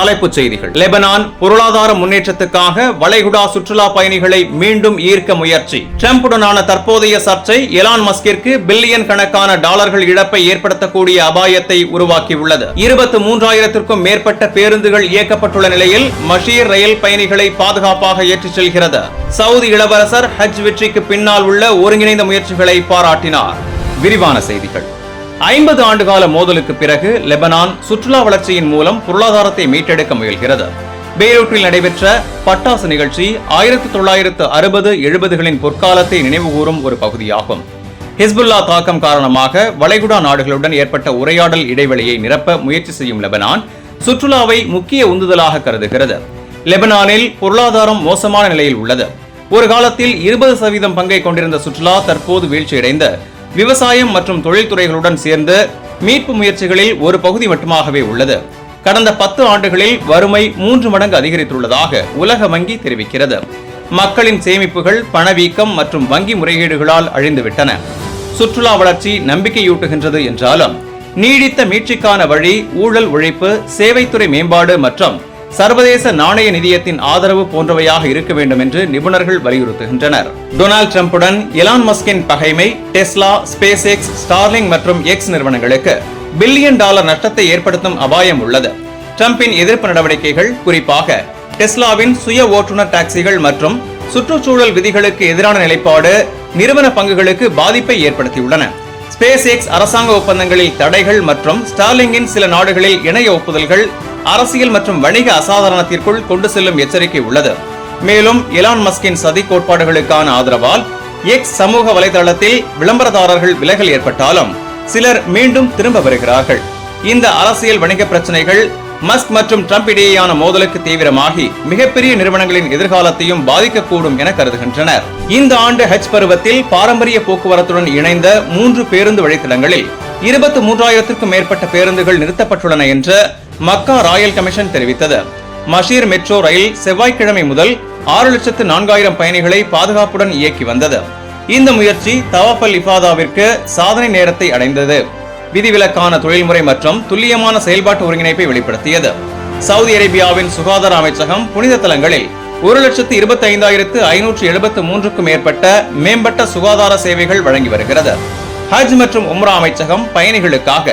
தலைப்புச் செய்திகள். லெபனான் பொருளாதார முன்னேற்றத்துக்காக வளைகுடா சுற்றுலா பயணிகளை மீண்டும் ஈர்க்க முயற்சி. டிரம்புடனான தற்போதைய சர்ச்சை எலான் மஸ்கிற்கு பில்லியன் கணக்கான டாலர்கள் இழப்பை ஏற்படுத்தக்கூடிய அபாயத்தை உருவாக்கியுள்ளது. 23,000க்கும் மேற்பட்ட பேருந்துகள் இயக்கப்பட்டுள்ள நிலையில் மஷீர் ரயில் பயணிகளை பாதுகாப்பாக ஏற்றிச் செல்கிறது. சவுதி இளவரசர் ஹஜ் வெற்றிக்கு பின்னால் உள்ள ஒருங்கிணைந்த முயற்சிகளை பாராட்டினார். விரிவான செய்திகள். 50 ஆண்டுகால மோதலுக்கு பிறகு லெபனான் சுற்றுலா வளர்ச்சியின் மூலம் பொருளாதாரத்தை மீட்டெடுக்க முயல்கிறது. பெய்ரூட்டில் நடைபெற்ற பட்டாசு நிகழ்ச்சி 1960-70களின் பொற்காலத்தை நினைவுகூரும் ஒரு பகுதியாகும். ஹிஸ்புல்லா தாக்கம் காரணமாக வளைகுடா நாடுகளுடன் ஏற்பட்ட உரையாடல் இடைவெளியை நிரப்ப முயற்சி செய்யும் லெபனான் சுற்றுலாவை முக்கிய உந்துதலாக கருதுகிறது. லெபனானில் பொருளாதாரம் மோசமான நிலையில் உள்ளது. ஒரு காலத்தில் 20% பங்கை கொண்டிருந்த சுற்றுலா தற்போது வீழ்ச்சியடைந்த விவசாயம் மற்றும் தொழில்துறைகளுடன் சேர்ந்து மீட்பு முயற்சிகளில் ஒரு பகுதி மட்டுமாகவே உள்ளது. கடந்த 10 ஆண்டுகளில் வறுமை 3 மடங்கு அதிகரித்துள்ளதாக உலக வங்கி தெரிவிக்கிறது. மக்களின் சேமிப்புகள் பணவீக்கம் மற்றும் வங்கி முறைகேடுகளால் அழிந்துவிட்டன. சுற்றுலா வளர்ச்சி நம்பிக்கையூட்டுகின்றது என்றாலும் நீடித்த மீட்சிக்கான வழி ஊழல் ஒழிப்பு, சேவைத்துறை மேம்பாடு மற்றும் சர்வதேச நாணய நிதியத்தின் ஆதரவு போன்றவையாக இருக்க வேண்டும் என்று நிபுணர்கள் வலியுறுத்துகின்றனர். டொனால்ட் டிரம்புடன் எலான் மஸ்கின் பகைமை டெஸ்லா, ஸ்பேஸ் எக்ஸ், ஸ்டார்லிங் மற்றும் எக்ஸ் நிறுவனங்களுக்கு பில்லியன் டாலர் நஷ்டத்தை ஏற்படுத்தும் அபாயம் உள்ளது. டிரம்பின் எதிர்ப்பு நடவடிக்கைகள், குறிப்பாக டெஸ்லாவின் சுய ஓட்டுநர் டாக்ஸிகள் மற்றும் சுற்றுச்சூழல் விதிகளுக்கு எதிரான நிலைப்பாடு நிறுவன பங்குகளுக்கு பாதிப்பை ஏற்படுத்தியுள்ளன. ஸ்பேஸ் எக்ஸ் அரசாங்க ஒப்பந்தங்களில் தடைகள் மற்றும் ஸ்டார்லிங்கின் சில நாடுகளில் இணைய ஒப்புதல்கள் அரசியல் மற்றும் வணிக அசாதாரணத்திற்குள் கொண்டு செல்லும் எச்சரிக்கை உள்ளது. மேலும் எலான் மஸ்கின் சதி கோட்பாடுகளுக்கான ஆதரவால் எக்ஸ் சமூக வலைதளத்தில் விளம்பரதாரர்கள் விலகல் ஏற்பட்டாலும் சிலர் மீண்டும் திரும்ப வருகிறார்கள். இந்த அரசியல் வணிக பிரச்சனைகள் மஸ்க் மற்றும் ட்ரம்ப் இடையேயான மோதலுக்கு தீவிரமாகி மிகப்பெரிய நிறுவனங்களின் எதிர்காலத்தையும் பாதிக்கக்கூடும் என கருதுகின்றனர். இந்த ஆண்டு ஹஜ் பருவத்தில் பாரம்பரிய போக்குவரத்துடன் இணைந்த 3 பேருந்து வழித்தடங்களில் 23,000க்கும் மேற்பட்ட பேருந்துகள் நிறுத்தப்பட்டுள்ளன என்று மக்கா ராயல் கமிஷன் தெரிவித்தது. மஷீர் மெட்ரோ ரயில் செவ்வாய்க்கிழமை முதல் 6,04,000 பயணிகளை பாதுகாப்புடன் இயக்கி வந்தது. இந்த முயற்சி தவாஃப் அல் இஃபாதாவிற்கு சாதனை நேரத்தை அடைந்தது. விதிவிலக்கான தொழில்முறை மற்றும் துல்லியமான செயல்பாட்டு ஒருங்கிணைப்பை வெளிப்படுத்தியது. சவுதி அரேபியாவின் சுகாதார அமைச்சகம் புனித தலங்களில் 1,25,573க்கும் மேற்பட்ட மேம்பட்ட சுகாதார சேவைகள் வழங்கி வருகிறது. ஹஜ் மற்றும் உம்ரா அமைச்சகம் பயணிகளுக்காக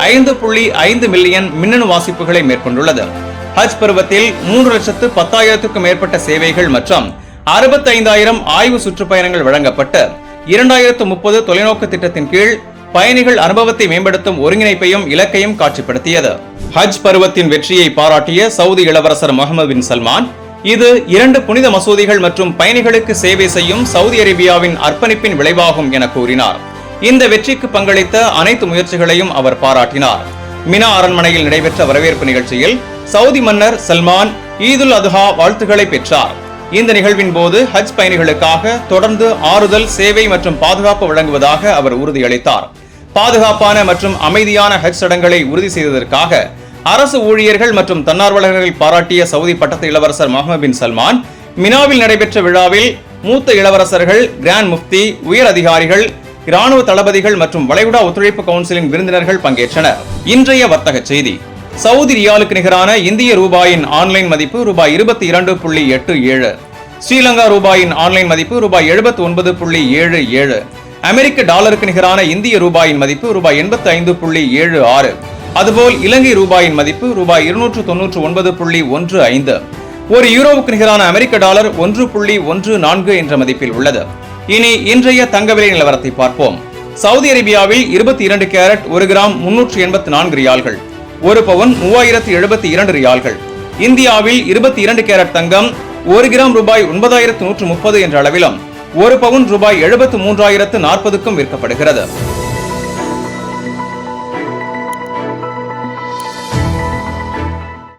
5.5 மில்லியன் மின்னணு வாசிப்புகளை மேற்கொண்டுள்ளது. ஹஜ் பருவத்தில் 3,10,000க்கும் மேற்பட்ட சேவைகள் மற்றும் 65,000 ஆய்வு சுற்றுப்பயணங்கள் வழங்கப்பட்டு 2030 தொலைநோக்கு திட்டத்தின் கீழ் பயணிகள் அனுபவத்தை மேம்படுத்தும் ஒருங்கிணைப்பையும் இலக்கையும் காட்சிப்படுத்தியது. ஹஜ் பருவத்தின் வெற்றியை பாராட்டிய சவுதி இளவரசர் முகமது பின் சல்மான், இது 2 புனித மசூதிகள் மற்றும் பயணிகளுக்கு சேவை செய்யும் சவுதி அரேபியாவின் அர்ப்பணிப்பின் விளைவாகும் என கூறினார். இந்த வெற்றிக்கு பங்களித்த அனைத்து முயற்சிகளையும் அவர் பாராட்டினார். மினா அரண்மனையில் நடைபெற்ற வரவேற்பு நிகழ்ச்சியில் சவுதி மன்னர் சல்மான் ஈதுல் அதுஹா வாழ்த்துக்களை பெற்றார். இந்த நிகழ்வின் போது ஹஜ் பயணிகளுக்காக தொடர்ந்து ஆறுதல், சேவை மற்றும் பாதுகாப்பு வழங்குவதாக அவர் உறுதியளித்தார். பாதுகாப்பான மற்றும் அமைதியான ஹஜ் சடங்குகளை உறுதி செய்ததற்காக அரசு ஊழியர்கள் மற்றும் தன்னார்வலர்களை பாராட்டிய சவுதி பட்டத்து இளவரசர் முகமது பின் சல்மான் மினாவில் நடைபெற்ற விழாவில் மூத்த இளவரசர்கள், கிராண்ட் முஃப்தி, உயர் அதிகாரிகள், இராணுவ தளபதிகள் மற்றும் வளைகுடா ஒத்துழைப்பு கவுன்சிலின் விருந்தினர்கள் பங்கேற்றனர். இன்றைய வர்த்தக செய்தி. சவுதி ரியாலுக்கு நிகரான இந்திய ரூபாயின் ஆன்லைன் மதிப்பு ரூபாய் 22.87, ஸ்ரீலங்கா ரூபாயின் ஆன்லைன் மதிப்பு ரூபாய் 79.77, அமெரிக்க டாலருக்கு நிகரான இந்திய ரூபாயின் மதிப்பு ரூபாய் 85.76, அதுபோல் இலங்கை ரூபாயின் மதிப்பு ரூபாய் 299.15, ஒரு யூரோவுக்கு நிகரான அமெரிக்க டாலர் 1.14 என்ற மதிப்பில் உள்ளது. இனி இன்றைய தங்க விலை நிலவரத்தை பார்ப்போம். சவுதி அரேபியாவில் 22 கேரட் 1 கிராம் 384 ரியால்கள், 1 பவுன் 3072 ரியால்கள். இந்தியாவில் 22 கேரட் தங்கம் 1 கிராம் ரூபாய் 9130 என்ற அளவிலும் 1 பவுன் ரூபாய் 73,040க்கும் விற்கப்படுகிறது.